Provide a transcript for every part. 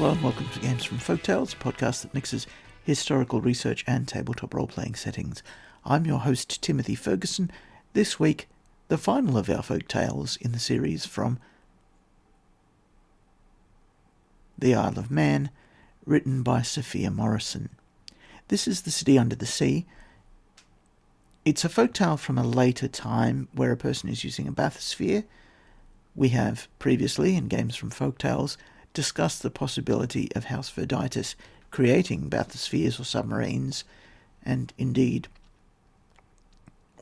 Hello and welcome to Games from Folktales, a podcast that mixes historical research and tabletop role-playing settings. I'm your host, Timothy Ferguson. This week, the final of our folktales in the series from The Isle of Man, written by Sophia Morrison. This is The City Under the Sea. It's a folktale from a later time where a person is using a bathysphere. We have previously, in Games from Folktales, discussed the possibility of House Verditus creating bathyspheres or submarines, and indeed,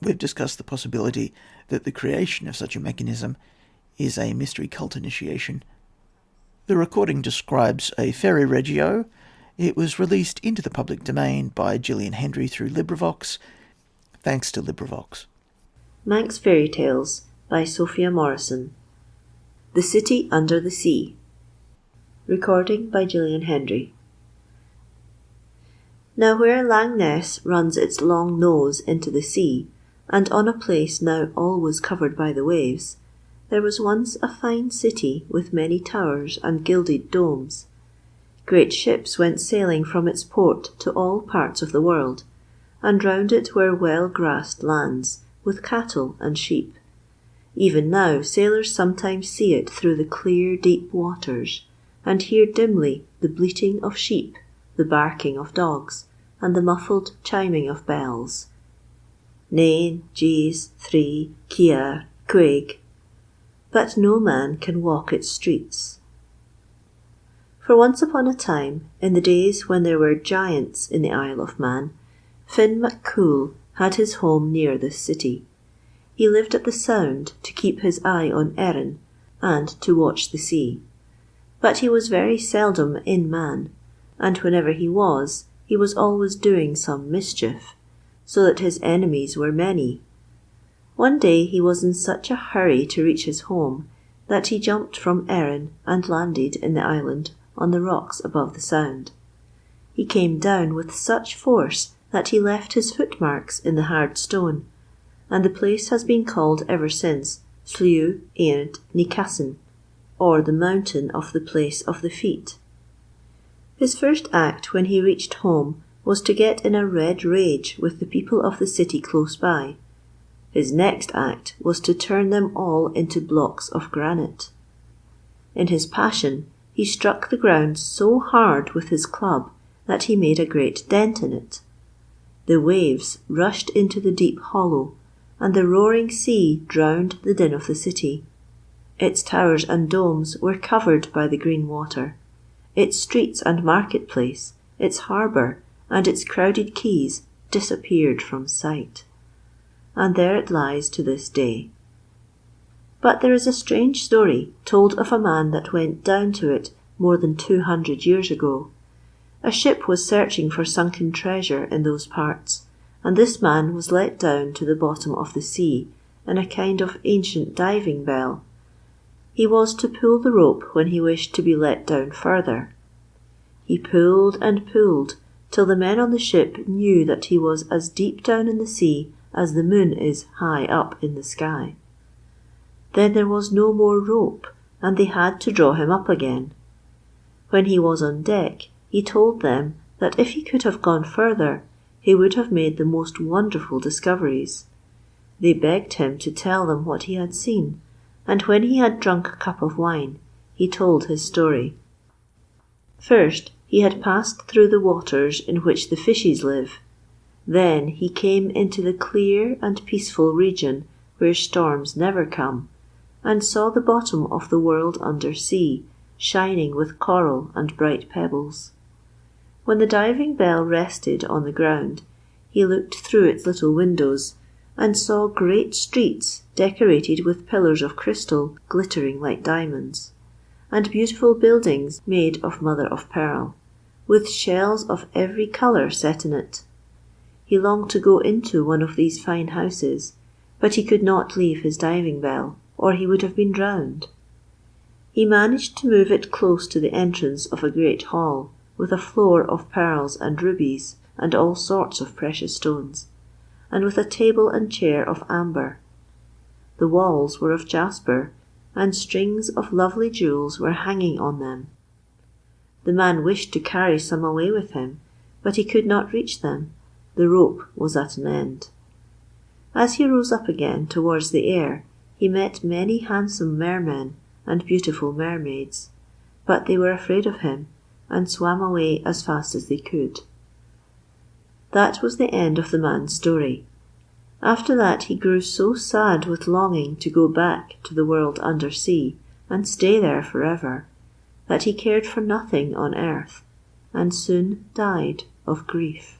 we've discussed the possibility that the creation of such a mechanism is a mystery cult initiation. The recording describes a Fairy Regio. It was released into the public domain by Gillian Hendry through LibriVox. Thanks to LibriVox. Manx Fairy Tales by Sophia Morrison. The City Under the Sea. Recording by Gillian Hendry. Now where Lang Ness runs its long nose into the sea, and on a place now always covered by the waves, there was once a fine city with many towers and gilded domes. Great ships went sailing from its port to all parts of the world, and round it were well-grassed lands, with cattle and sheep. Even now sailors sometimes see it through the clear deep waters, and hear dimly the bleating of sheep, the barking of dogs, and the muffled chiming of bells. Nine, Jees, Three, Kiar, Quaig. But no man can walk its streets. For once upon a time, in the days when there were giants in the Isle of Man, Finn MacCool had his home near this city. He lived at the Sound to keep his eye on Erin and to watch the sea. But he was very seldom in Man, and whenever he was always doing some mischief, so that his enemies were many. One day he was in such a hurry to reach his home that he jumped from Erin and landed in the island on the rocks above the Sound. He came down with such force that he left his footmarks in the hard stone, and the place has been called ever since Slieugh Éard ní Cassan, or the mountain of the place of the feet. His first act when he reached home was to get in a red rage with the people of the city close by. His next act was to turn them all into blocks of granite. In his passion he struck the ground so hard with his club that he made a great dent in it. The waves rushed into the deep hollow, and the roaring sea drowned the din of the city. Its towers and domes were covered by the green water. Its streets and marketplace, its harbour, and its crowded quays disappeared from sight. And there it lies to this day. But there is a strange story told of a man that went down to it more than 200 years ago. A ship was searching for sunken treasure in those parts, and this man was let down to the bottom of the sea in a kind of ancient diving bell. He was to pull the rope when he wished to be let down further. He pulled and pulled till the men on the ship knew that he was as deep down in the sea as the moon is high up in the sky. Then there was no more rope, and they had to draw him up again. When he was on deck, he told them that if he could have gone further, he would have made the most wonderful discoveries. They begged him to tell them what he had seen, and when he had drunk a cup of wine, he told his story. First, he had passed through the waters in which the fishes live. Then he came into the clear and peaceful region where storms never come, and saw the bottom of the world under sea, shining with coral and bright pebbles. When the diving bell rested on the ground, he looked through its little windows and saw great streets decorated with pillars of crystal glittering like diamonds, and beautiful buildings made of mother-of-pearl, with shells of every colour set in it. He longed to go into one of these fine houses, but he could not leave his diving bell, or he would have been drowned. He managed to move it close to the entrance of a great hall, with a floor of pearls and rubies and all sorts of precious stones, and with a table and chair of amber. The walls were of jasper, and strings of lovely jewels were hanging on them. The man wished to carry some away with him, but he could not reach them. The rope was at an end. As he rose up again towards the air, he met many handsome mermen and beautiful mermaids, but they were afraid of him and swam away as fast as they could. That was the end of the man's story. After that he grew so sad with longing to go back to the world under sea and stay there forever, that he cared for nothing on earth, and soon died of grief.